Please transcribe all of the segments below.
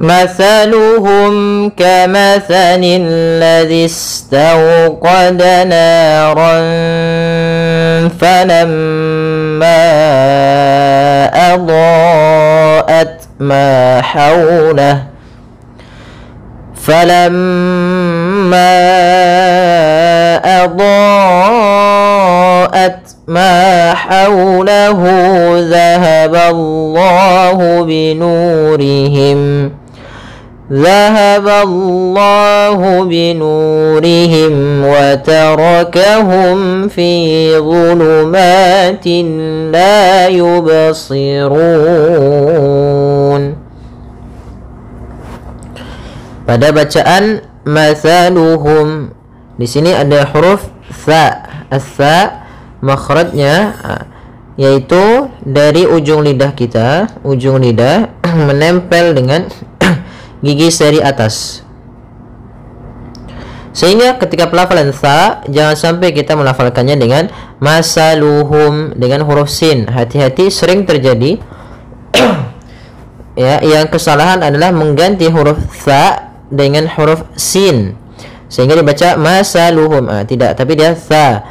مثلهم كمثل الذي استوقد نارا فلما أضاءت ما حوله ذهب الله بنورهم وتركهم في ظلمات لا يبصرون. Pada bacaan mathaluhum di sini ada huruf tha. As-tha makhrajnya yaitu dari ujung lidah kita, ujung lidah menempel dengan gigi seri atas. Sehingga ketika pelafalan tha jangan sampai kita melafalkannya dengan masaluhum dengan huruf sin. Hati-hati, sering terjadi ya, yang kesalahan adalah mengganti huruf tha dengan huruf sin sehingga dibaca masaluhum. Tidak, tapi dia tha.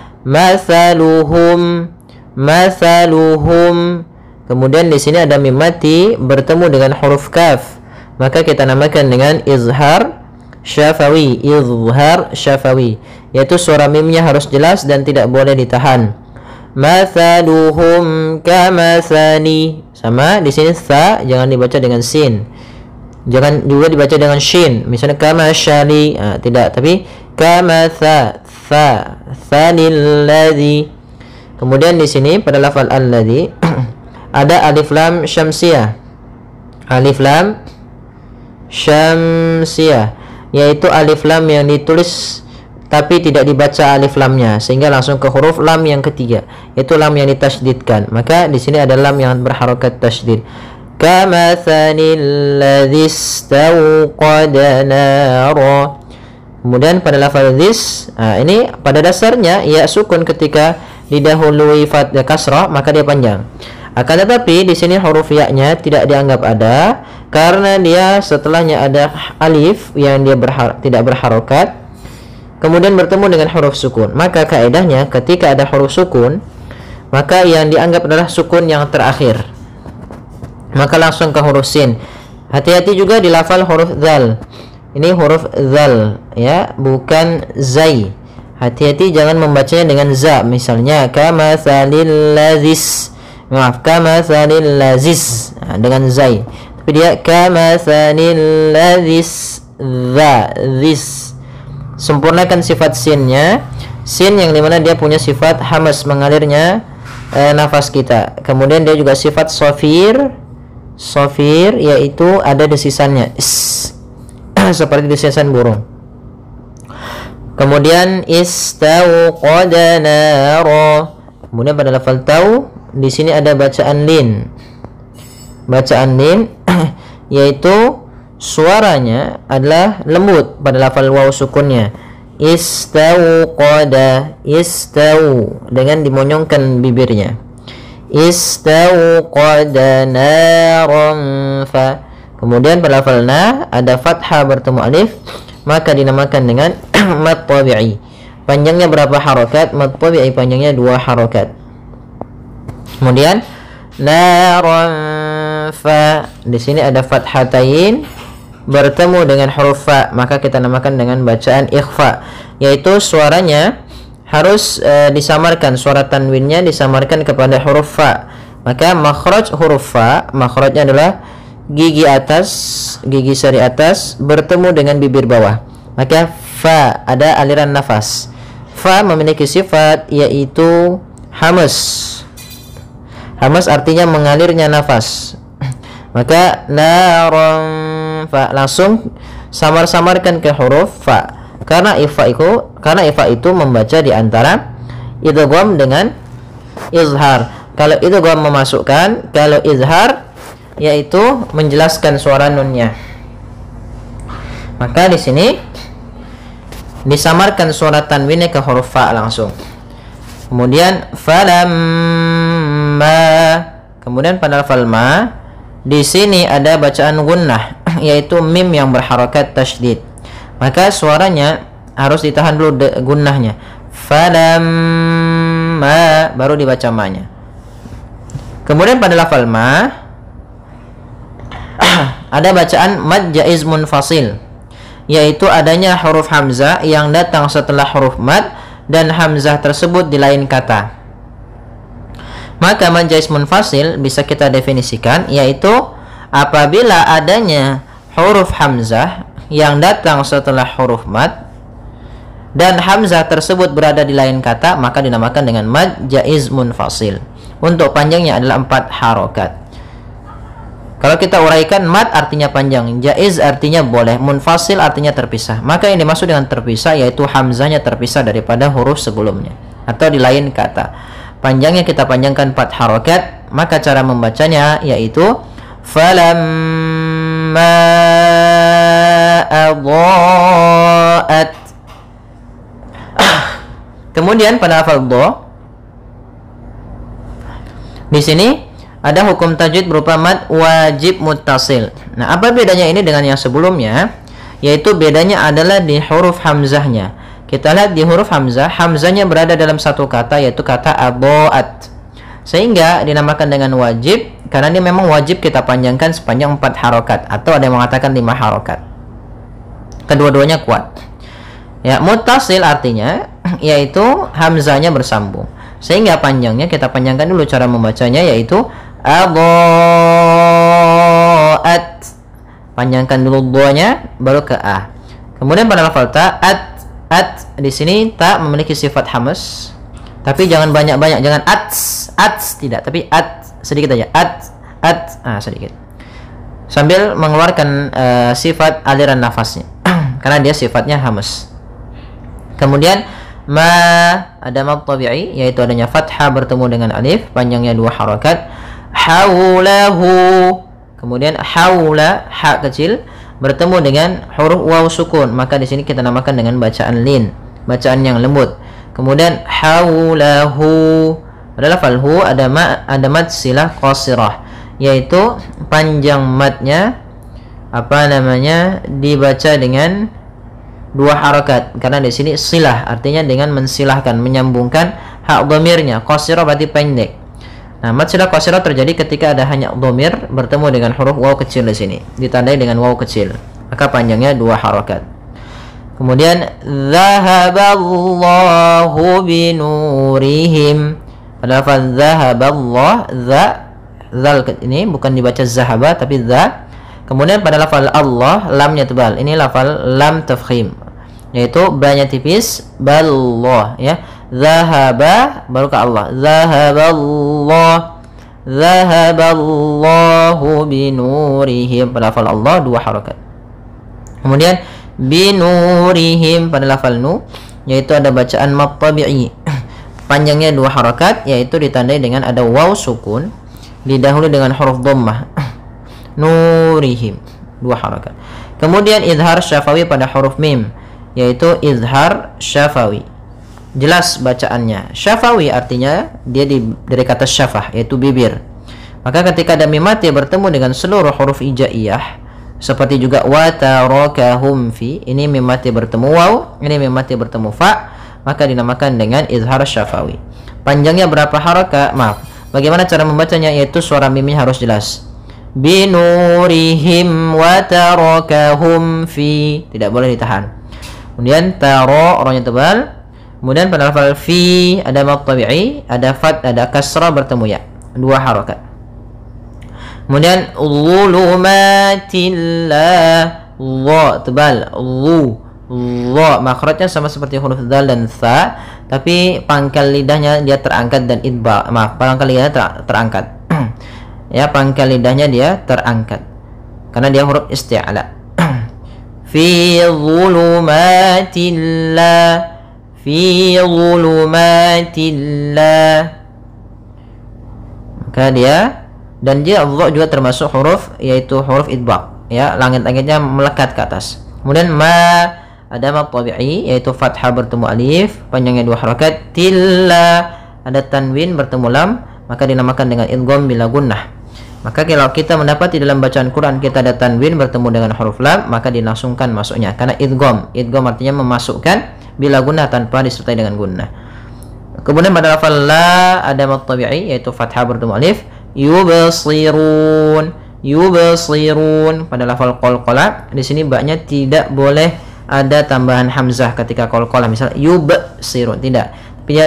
Masaluhum. Kemudian di sini ada mim mati bertemu dengan huruf kaf, maka kita namakan dengan izhar syafawi. Izhar syafawi, yaitu suara mimnya harus jelas dan tidak boleh ditahan. Mathaluhum kamathali. Sama di sini tha jangan dibaca dengan sin. Jangan juga dibaca dengan shin. Misalnya kamasyali, tidak, tapi kamatha tha thanilladzi. Kemudian di sini pada lafal alladzi ada alif lam syamsiyah. Alif lam syamsiyah yaitu alif lam yang ditulis tapi tidak dibaca alif lamnya sehingga langsung ke huruf lam yang ketiga, yaitu lam yang ditasydidkan. Maka di sini ada lam yang berharokat tasydid. Kamathalil ladzi istawqada nara. Kemudian pada lafal this, ini pada dasarnya ya sukun ketika didahului fathah kasrah maka dia panjang. Akan tetapi di sini huruf ya-nya tidak dianggap ada karena dia setelahnya ada alif yang dia tidak berharokat kemudian bertemu dengan huruf sukun. Maka kaedahnya ketika ada huruf sukun maka yang dianggap adalah sukun yang terakhir, maka langsung ke huruf sin. Hati-hati juga di lafal huruf dzal. Ini huruf dzal ya, bukan zai. Hati-hati jangan membacanya dengan za. Misalnya kamathalil ladzis. Maaf, kamathalil lazis dengan zai. Tapi dia kamathalil ladzis za this. Sempurnakan sifat sinnya. Sin yang dimana dia punya sifat hamas, mengalirnya nafas kita. Kemudian dia juga sifat sofir, yaitu ada desisannya seperti desisan burung. Kemudian istawqada nara. Kemudian pada lafal tau di sini ada bacaan lin. Bacaan lin yaitu suaranya adalah lembut pada lafal waw sukunnya. Istawqada, istaw dengan dimonyongkan bibirnya. Istawqada naran fa. Kemudian pada lafal na ada fathah bertemu alif, maka dinamakan dengan mad tabi'i. Panjangnya berapa harokat? Mad tabi'i panjangnya 2 harokat. Kemudian naran fa, di sini ada fathatain bertemu dengan huruf fa, maka kita namakan dengan bacaan ikhfa, yaitu suaranya harus disamarkan, suara tanwinnya disamarkan kepada huruf fa. Maka makhraj huruf fa, makhrajnya adalah gigi atas, gigi seri atas bertemu dengan bibir bawah. Maka fa ada aliran nafas. Fa memiliki sifat yaitu hamas. Hamas artinya mengalirnya nafas. Maka naran fa langsung samar-samarkan ke huruf fa. Karena ifa itu membaca di antara idgham dengan izhar. Kalau idgham memasukkan, kalau izhar yaitu menjelaskan suara nunnya. Maka di sini disamarkan suara tanwinnya ke huruf fa langsung. Kemudian falamma, kemudian pada lafal ma Di sini ada bacaan gunnah, yaitu mim yang berharokat tasydid. Maka suaranya harus ditahan dulu gunnahnya. Falamma, baru dibaca ma-nya. Kemudian pada lafal ma ada bacaan mad jaiz munfasil, yaitu adanya huruf hamzah yang datang setelah huruf mad dan hamzah tersebut di lain kata. Maka mad jaiz munfasil bisa kita definisikan, yaitu apabila adanya huruf hamzah yang datang setelah huruf mad dan hamzah tersebut berada di lain kata, maka dinamakan dengan mad jaiz munfasil. Untuk panjangnya adalah 4 harokat. Kalau kita uraikan, mad artinya panjang, jaiz artinya boleh, munfasil artinya terpisah. Maka yang dimaksud dengan terpisah yaitu hamzahnya terpisah daripada huruf sebelumnya atau di lain kata. Panjangnya kita panjangkan 4 harokat. Maka cara membacanya yaitu falamma adha'at. Kemudian pada lafal dha, di sini ada hukum tajwid berupa mad wajib muttasil. Nah, apa bedanya ini dengan yang sebelumnya? Yaitu bedanya adalah di huruf hamzahnya. Kita lihat di huruf hamzah, hamzahnya berada dalam satu kata, yaitu kata adha'at. Sehingga dinamakan dengan wajib karena dia memang wajib kita panjangkan sepanjang 4 harokat, atau ada yang mengatakan 5 harokat. Kedua-duanya kuat. Ya, muttasil artinya yaitu hamzahnya bersambung. Sehingga panjangnya kita panjangkan dulu, cara membacanya yaitu adha'at. Panjangkan dulu dha-nya baru ke a. Kemudian pada lafal ta, at di sini ta memiliki sifat hamas. Tapi jangan banyak-banyak, jangan tidak, tapi sedikit aja. Sedikit. Sambil mengeluarkan sifat aliran nafasnya. Karena dia sifatnya hamas. Kemudian ma, ada mad tabi'i, yaitu adanya fathah bertemu dengan alif, panjangnya 2 harokat. Haulahu, kemudian haula, ha kecil bertemu dengan huruf waw sukun, maka di sini kita namakan dengan bacaan lin, bacaan yang lembut. Kemudian haulahu, pada lafal hu ada mad silah qasirah, yaitu panjang madnya dibaca dengan 2 harokat, karena di sini silah artinya dengan mensilahkan, menyambungkan hak dhamirnya. Qasirah berarti pendek. Nah, mad silah qasirah terjadi ketika ada hanya dhamir bertemu dengan huruf waw kecil di sini, ditandai dengan waw kecil, maka panjangnya 2 harokat. Kemudian zahaballahu binurihim, pada lafaz zahaballah, zal ini bukan dibaca zahaba tapi za. Kemudian pada lafal Allah, lamnya tebal. Ini lafal lam tafkhim, yaitu ba-nya tipis, ballah, ya. Zahaba baru ke Allah. Zahaballahu binurihim, pada lafal Allah 2 harokat. Kemudian binurihim pada lafal nu, yaitu ada bacaan mad tabi'i. Panjangnya 2 harokat, yaitu ditandai dengan ada waw sukun, didahului dengan huruf dhammah. Nurihim, 2 harokat. Kemudian izhar syafawi pada huruf mim, yaitu izhar syafawi. Jelas bacaannya. Syafawi artinya dia dari kata syafah, yaitu bibir. Maka ketika ada mim mati bertemu dengan seluruh huruf hijaiyah, seperti juga wa tarakahum fi, ini mim mati bertemu waw, ini mim mati bertemu fa, maka dinamakan dengan izhar syafawi. Panjangnya berapa harokat? Bagaimana cara membacanya? Yaitu suara mimnya harus jelas. Binurihim wa tarakahum fi, tidak boleh ditahan. Kemudian taro, orangnya tebal. Kemudian pada lafal fi ada mad tabi'i, ada fat, ada kasrah bertemu ya, 2 harokat. Kemudian zulumatillah, dha tebal, dha makhrajnya sama seperti huruf dal dan tha, tapi pangkal lidahnya dia terangkat dan idba, pangkal lidahnya terangkat. Ya, pangkal lidahnya dia terangkat karena dia huruf isti'ala. Fi zulumatillah, fi zulumatillah, maka dia, dan dia Allah juga termasuk huruf, yaitu huruf idbaq, ya, langit-langitnya melekat ke atas. Kemudian ma ada mad tabi'i, yaitu fathah bertemu alif, panjangnya 2 harakat. Tilla ada tanwin bertemu lam, maka dinamakan dengan idgham bila gunnah. Maka kalau kita mendapati dalam bacaan Quran kita ada tanwin bertemu dengan huruf lam, maka dilangsungkan masuknya karena idgham. Idgham artinya memasukkan bila gunnah tanpa disertai dengan gunnah. Kemudian pada lafal la ada mad tabi'i yaitu fathah bertemu alif. Yubsirun, yubsirun. Pada lafal qalqalah di sini ba-nya tidak boleh ada tambahan hamzah ketika qalqalah, misal yubsirun, tidak. Tapi ya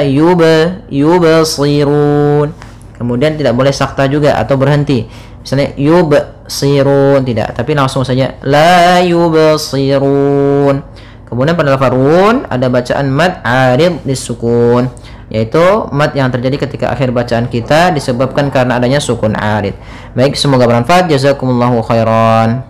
yubsirun. Kemudian tidak boleh sakta juga atau berhenti. Misalnya yubsirun, tidak, tapi langsung saja la yubsirun. Kemudian pada lafaz run ada bacaan mad arid disukun, yaitu mad yang terjadi ketika akhir bacaan kita disebabkan karena adanya sukun arid. Baik, semoga bermanfaat. Jazakumullahu khairan.